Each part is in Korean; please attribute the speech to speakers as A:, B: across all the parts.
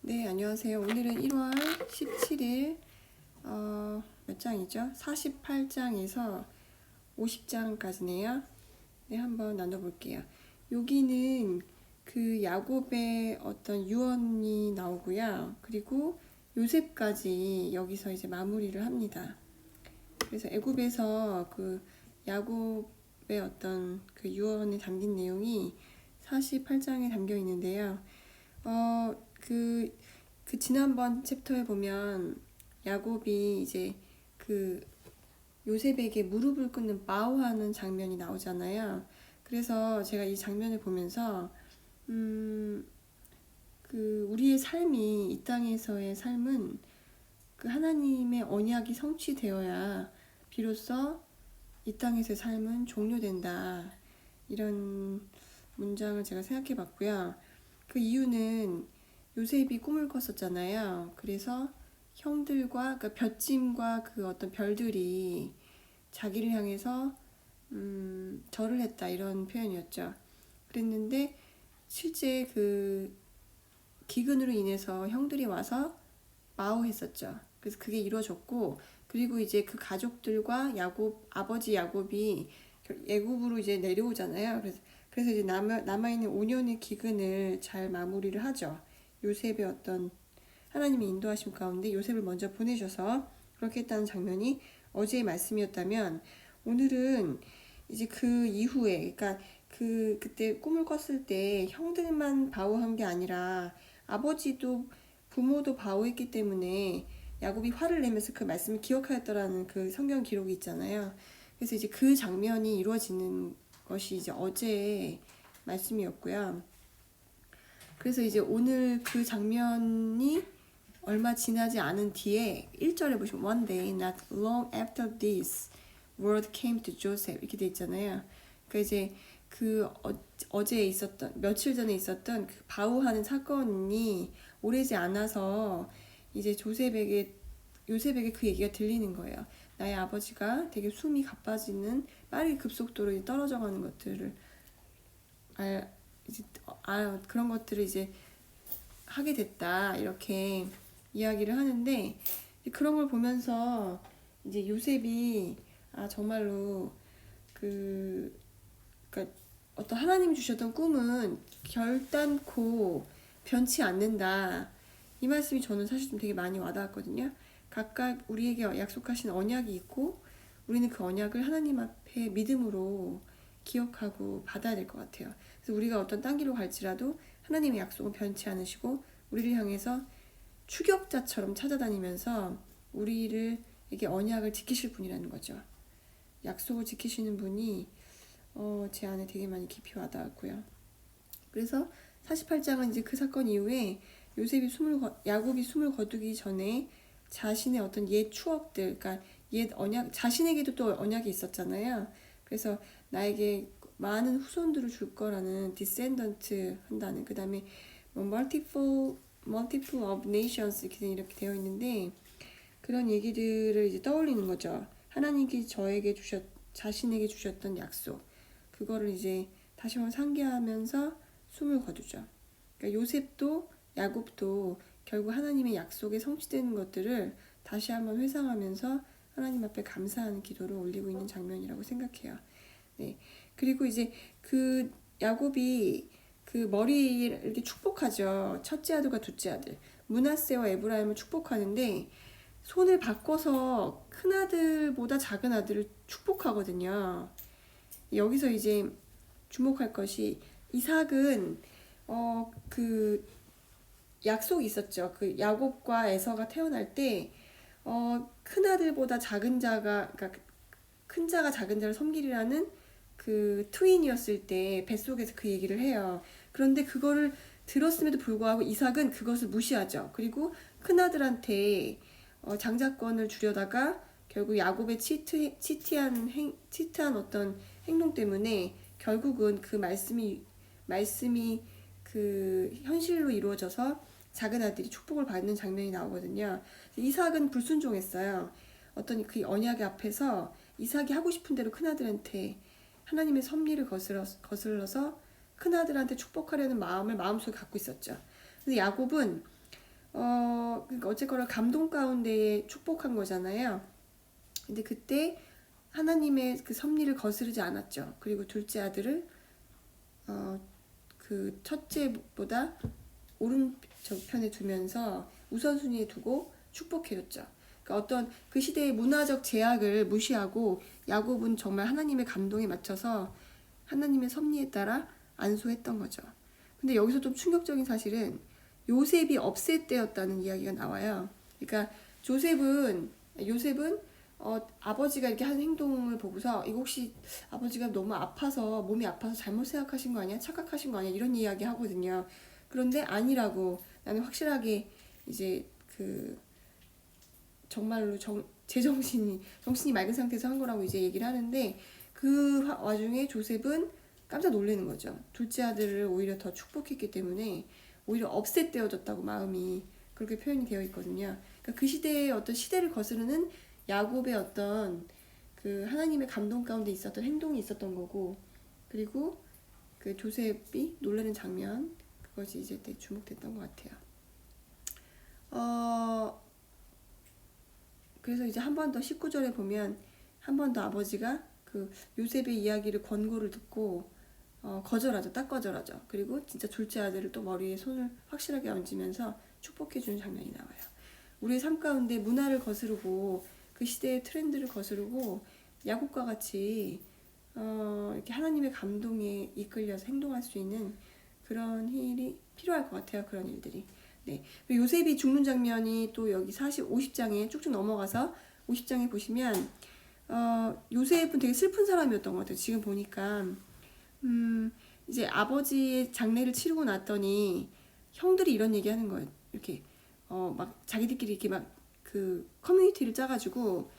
A: 네, 안녕하세요. 오늘은 1월 17일 몇 장이죠? 48장에서 50장까지네요. 네, 한번 나눠볼게요. 여기는 그 야곱의 어떤 유언이 나오고요. 그리고 요셉까지 여기서 이제 마무리를 합니다. 그래서 애굽에서 그 야곱의 어떤 그 유언에 담긴 내용이 48장에 담겨 있는데요. 그 지난번 챕터에 보면 야곱이 이제 그 요셉에게 무릎을 꿇는 마오하는 장면이 나오잖아요. 그래서 제가 이 장면을 보면서 그 우리의 삶이 이 땅에서의 삶은 그 하나님의 언약이 성취되어야 비로소 이 땅에서의 삶은 종료된다. 이런 문장을 제가 생각해 봤고요. 그 이유는 요셉이 꿈을 꿨었잖아요. 그래서 형들과 그 볏짐과 그 어떤 별들이 자기를 향해서 절을 했다 이런 표현이었죠. 그랬는데 실제 그 기근으로 인해서 형들이 와서 마오했었죠. 그래서 그게 이루어졌고, 그리고 이제 그 가족들과 아버지 야곱이 애굽으로 이제 내려오잖아요. 그래서 이제 남아있는 5년의 기근을 잘 마무리를 하죠. 요셉의 어떤 하나님의 인도하심 가운데 요셉을 먼저 보내셔서 그렇게 했다는 장면이 어제의 말씀이었다면, 오늘은 이제 그 이후에, 그러니까 그때 꿈을 꿨을 때 형들만 바오한 게 아니라 아버지도 부모도 바오했기 때문에 야곱이 화를 내면서 그 말씀을 기억하였더라는 그 성경 기록이 있잖아요. 그래서 이제 그 장면이 이루어지는 것이 이제 어제의 말씀이었고요. 그래서 이제 오늘 그 장면이 얼마 지나지 않은 뒤에 1절에 보시면 One day not long after this word came to Joseph 이렇게 돼 있잖아요. 그러니까 이제 그 어제 있었던 며칠 전에 있었던 그 바우하는 사건이 오래지 않아서 이제 요셉에게 그 얘기가 들리는 거예요. 나의 아버지가 되게 숨이 가빠지는 빠르게 급속도로 떨어져 가는 것들을 그런 것들을 이제 하게 됐다 이렇게 이야기를 하는데, 그런 걸 보면서 이제 요셉이 정말로 그러니까 어떤 하나님이 주셨던 꿈은 결단코 변치 않는다. 이 말씀이 저는 사실 좀 되게 많이 와닿았거든요. 각각 우리에게 약속하신 언약이 있고 우리는 그 언약을 하나님 앞에 믿음으로 기억하고 받아야 될 것 같아요. 그래서 우리가 어떤 딴 길로 갈지라도 하나님의 약속은 변치 않으시고 우리를 향해서 추격자처럼 찾아다니면서 우리에게 언약을 지키실 분이라는 거죠. 약속을 지키시는 분이 제 안에 되게 많이 깊이 와닿았고요. 그래서 48장은 이제 그 사건 이후에 야곱이 숨을 거두기 전에 자신의 어떤 옛 추억들, 그러니까 옛 언약, 자신에게도 또 언약이 있었잖아요. 그래서 나에게 많은 후손들을 줄 거라는 디센던트 한다는, 그 다음에 multiple of nations 이렇게 되어 있는데, 그런 얘기들을 이제 떠올리는 거죠. 하나님께 자신에게 주셨던 약속, 그거를 이제 다시 한번 상기하면서 숨을 거두죠. 그러니까 요셉도 야곱도 결국 하나님의 약속에 성취되는 것들을 다시 한번 회상하면서 하나님 앞에 감사하는 기도를 올리고 있는 장면이라고 생각해요. 네. 그리고 이제 그 야곱이 그 머리를 이렇게 축복하죠. 첫째 아들과 둘째 아들. 므낫세와 에브라임을 축복하는데 손을 바꿔서 큰 아들보다 작은 아들을 축복하거든요. 여기서 이제 주목할 것이 이삭은 그 약속이 있었죠. 그 야곱과 에서가 태어날 때 큰 아들보다 작은 자가, 그러니까 큰 자가 작은 자를 섬기리라는 그 트윈이었을 때 뱃속에서 그 얘기를 해요. 그런데 그거를 들었음에도 불구하고 이삭은 그것을 무시하죠. 그리고 큰아들한테 장자권을 주려다가 결국 야곱의 치티한 어떤 행동 때문에 결국은 그 말씀이 그 현실로 이루어져서 작은 아들이 축복을 받는 장면이 나오거든요. 이삭은 불순종했어요. 어떤 그 언약의 앞에서 이삭이 하고 싶은 대로 큰아들한테 하나님의 섭리를 거슬러서 큰아들한테 축복하려는 마음을 마음속에 갖고 있었죠. 근데 야곱은 그러니까 어쨌거나 감동 가운데에 축복한 거잖아요. 근데 그때 하나님의 그 섭리를 거스르지 않았죠. 그리고 둘째 아들을 그 첫째보다 오른편에 두면서 우선순위에 두고 축복해줬죠. 그러니까 어떤 그 시대의 문화적 제약을 무시하고 야곱은 정말 하나님의 감동에 맞춰서 하나님의 섭리에 따라 안수했던 거죠. 근데 여기서 좀 충격적인 사실은 요셉이 없앨 때였다는 이야기가 나와요. 그러니까 요셉은 아버지가 이렇게 하는 행동을 보고서 이거 혹시 아버지가 너무 아파서 몸이 아파서 잘못 생각하신 거 아니야? 착각하신 거 아니야? 이런 이야기 하거든요. 그런데 아니라고 나는 확실하게 이제 그 정말로 정신이 맑은 상태에서 한 거라고 이제 얘기를 하는데 그 와중에 조셉은 깜짝 놀라는 거죠. 둘째 아들을 오히려 더 축복했기 때문에 오히려 업셋되어졌다고 마음이 그렇게 표현이 되어 있거든요. 그러니까 그 시대의 어떤 시대를 거스르는 야곱의 어떤 그 하나님의 감동 가운데 있었던 행동이 있었던 거고, 그리고 그 조셉이 놀라는 장면, 그것이 이제 되게 주목됐던 것 같아요. 그래서 이제 한 번 더 19절에 보면 한 번 더 아버지가 그 요셉의 이야기를 권고를 듣고 거절하죠. 딱 거절하죠. 그리고 진짜 둘째 아들을 또 머리에 손을 확실하게 얹으면서 축복해주는 장면이 나와요. 우리의 삶 가운데 문화를 거스르고 그 시대의 트렌드를 거스르고 야곱과 같이 이렇게 하나님의 감동에 이끌려서 행동할 수 있는 그런 일이 필요할 것 같아요. 그런 일들이. 네. 요셉이 죽는 장면이 또 여기 50장에 쭉쭉 넘어가서 50장에 보시면 요셉은 되게 슬픈 사람이었던 것 같아요. 지금 보니까 이제 아버지의 장례를 치르고 났더니 형들이 이런 얘기 하는 거예요. 이렇게 막 자기들끼리 이렇게 막 그 커뮤니티를 짜가지고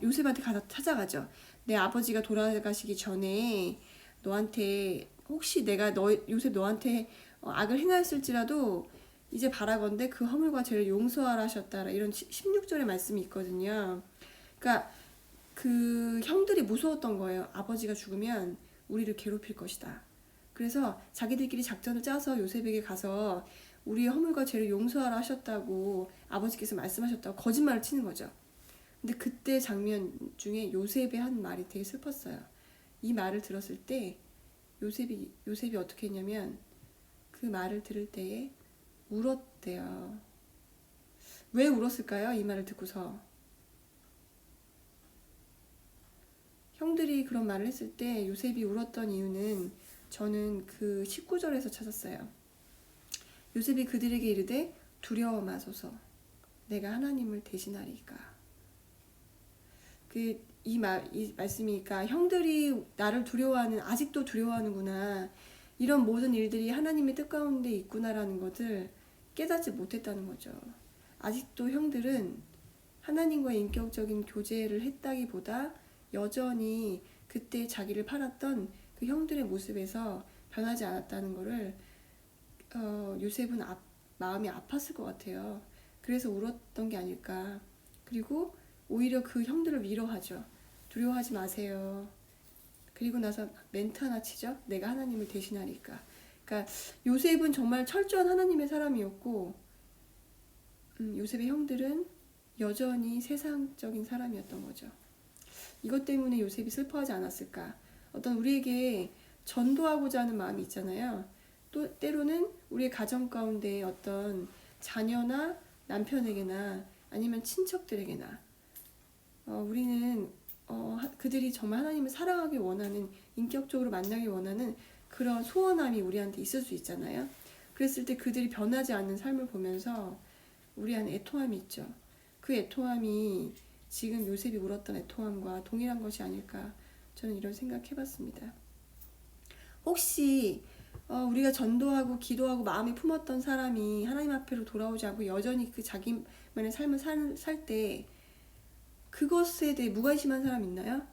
A: 요셉한테 가서 찾아가죠. 내 아버지가 돌아가시기 전에 너한테 혹시 내가 요셉 너한테 악을 행하였을지라도 이제 바라건대 그 허물과 죄를 용서하라 하셨다. 이런 16절의 말씀이 있거든요. 그러니까 그 형들이 무서웠던 거예요. 아버지가 죽으면 우리를 괴롭힐 것이다. 그래서 자기들끼리 작전을 짜서 요셉에게 가서 우리의 허물과 죄를 용서하라 하셨다고 아버지께서 말씀하셨다고 거짓말을 치는 거죠. 근데 그때 장면 중에 요셉이 한 말이 되게 슬펐어요. 이 말을 들었을 때 요셉이 어떻게 했냐면 그 말을 들을 때에 울었대요. 왜 울었을까요? 이 말을 듣고서. 형들이 그런 말을 했을 때 요셉이 울었던 이유는 저는 그 19절에서 찾았어요. 요셉이 그들에게 이르되 두려워 마소서 내가 하나님을 대신하리까. 이 말씀이니까 형들이 나를 아직도 두려워하는구나. 이런 모든 일들이 하나님의 뜻 가운데 있구나라는 것을 깨닫지 못했다는 거죠. 아직도 형들은 하나님과의 인격적인 교제를 했다기보다 여전히 그때 자기를 팔았던 그 형들의 모습에서 변하지 않았다는 것을 요셉은 마음이 아팠을 것 같아요. 그래서 울었던 게 아닐까. 그리고 오히려 그 형들을 위로하죠. 두려워하지 마세요. 그리고 나서 멘트 하나 치죠. 내가 하나님을 대신하니까. 그러니까 요셉은 정말 철저한 하나님의 사람이었고 요셉의 형들은 여전히 세상적인 사람이었던 거죠. 이것 때문에 요셉이 슬퍼하지 않았을까. 어떤 우리에게 전도하고자 하는 마음이 있잖아요. 또 때로는 우리의 가정 가운데 어떤 자녀나 남편에게나 아니면 친척들에게나 우리는 그들이 정말 하나님을 사랑하기 원하는, 인격적으로 만나기 원하는 그런 소원함이 우리한테 있을 수 있잖아요. 그랬을 때 그들이 변하지 않는 삶을 보면서 우리 안에 애통함이 있죠. 그 애통함이 지금 요셉이 울었던 애통함과 동일한 것이 아닐까, 저는 이런 생각해봤습니다. 혹시 우리가 전도하고 기도하고 마음에 품었던 사람이 하나님 앞으로 돌아오지 않고 여전히 그 자기만의 삶을 살 때 그것에 대해 무관심한 사람 있나요?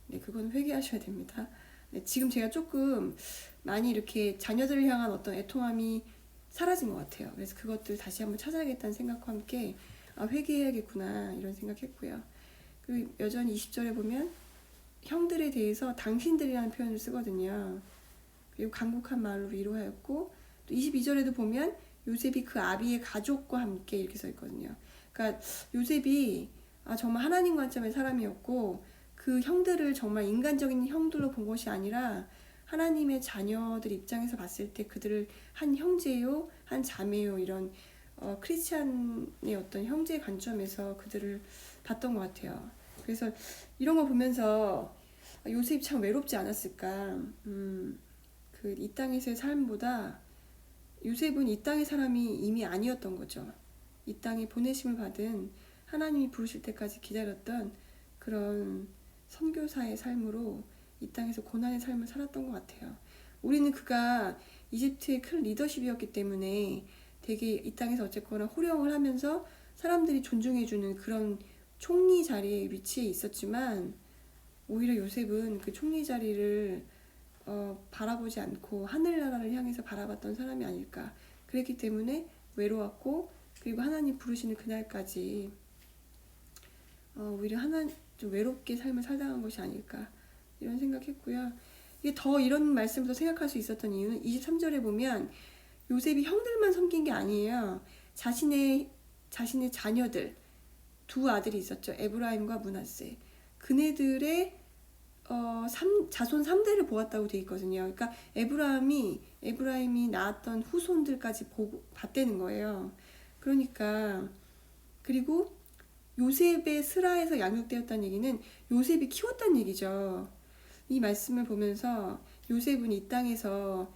A: 네, 그건 회개하셔야 됩니다. 네, 지금 제가 조금 많이 이렇게 자녀들을 향한 어떤 애통함이 사라진 것 같아요. 그래서 그것들 다시 한번 찾아야겠다는 생각과 함께 회개해야겠구나 이런 생각했고요. 그리고 여전히 20절에 보면 형들에 대해서 당신들이라는 표현을 쓰거든요. 그리고 간곡한 말로 위로하였고, 또 22절에도 보면 요셉이 그 아비의 가족과 함께 이렇게 써 있거든요. 그러니까 요셉이 정말 하나님 관점의 사람이었고 그 형들을 정말 인간적인 형들로 본 것이 아니라 하나님의 자녀들 입장에서 봤을 때 그들을 한 형제요, 한 자매요 이런 크리스찬의 어떤 형제 관점에서 그들을 봤던 것 같아요. 그래서 이런 거 보면서 요셉이 참 외롭지 않았을까. 그 이 땅에서의 삶보다 요셉은 이 땅의 사람이 이미 아니었던 거죠. 이 땅에 보내심을 받은 하나님이 부르실 때까지 기다렸던 그런 선교사의 삶으로 이 땅에서 고난의 삶을 살았던 것 같아요. 우리는 그가 이집트의 큰 리더십이었기 때문에 되게 이 땅에서 어쨌거나 호령을 하면서 사람들이 존중해주는 그런 총리 자리에 위치해 있었지만 오히려 요셉은 그 총리 자리를 바라보지 않고 하늘나라를 향해서 바라봤던 사람이 아닐까. 그랬기 때문에 외로웠고 그리고 하나님 부르시는 그날까지 오히려 좀 외롭게 삶을 살다간 것이 아닐까 이런 생각했고요. 이게 더 이런 말씀을 더 생각할 수 있었던 이유는 23절에 보면 요셉이 형들만 섬긴 게 아니에요. 자신의 자녀들 두 아들이 있었죠. 에브라임과 므낫세. 그네들의 자손 3대를 보았다고 돼 있거든요. 그러니까 에브라임이 낳았던 후손들까지 봤다는 거예요. 그러니까 그리고 요셉의 스라에서 양육되었다는 얘기는 요셉이 키웠다는 얘기죠. 이 말씀을 보면서 요셉은 이 땅에서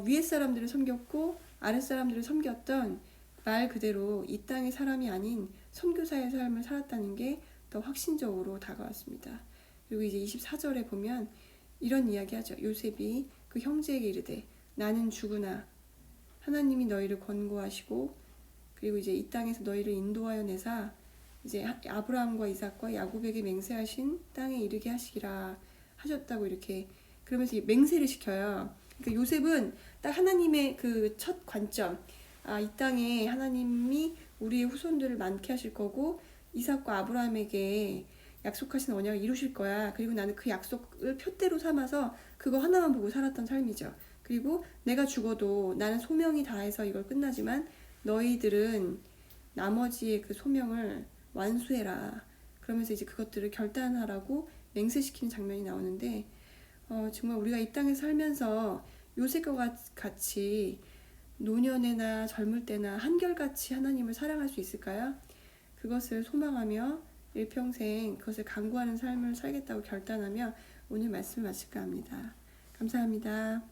A: 위에 사람들을 섬겼고 아랫 사람들을 섬겼던 말 그대로 이 땅의 사람이 아닌 선교사의 삶을 살았다는 게 더 확신적으로 다가왔습니다. 그리고 이제 24절에 보면 이런 이야기 하죠. 요셉이 그 형제에게 이르되 나는 죽으나 하나님이 너희를 권고하시고 그리고 이제 이 땅에서 너희를 인도하여 내사 이제 아브라함과 이삭과 야곱에게 맹세하신 땅에 이르게 하시기라 하셨다고 이렇게 그러면서 맹세를 시켜요. 그러니까 요셉은 딱 하나님의 그 첫 관점, 이 땅에 하나님이 우리의 후손들을 많게 하실 거고 이삭과 아브라함에게 약속하신 언약을 이루실 거야. 그리고 나는 그 약속을 표대로 삼아서 그거 하나만 보고 살았던 삶이죠. 그리고 내가 죽어도 나는 소명이 다해서 이걸 끝나지만 너희들은 나머지의 그 소명을 완수해라. 그러면서 이제 그것들을 결단하라고 맹세시키는 장면이 나오는데 정말 우리가 이 땅에 살면서 요셉과 같이 노년에나 젊을 때나 한결같이 하나님을 사랑할 수 있을까요? 그것을 소망하며 일평생 그것을 간구하는 삶을 살겠다고 결단하며 오늘 말씀을 마칠까 합니다. 감사합니다.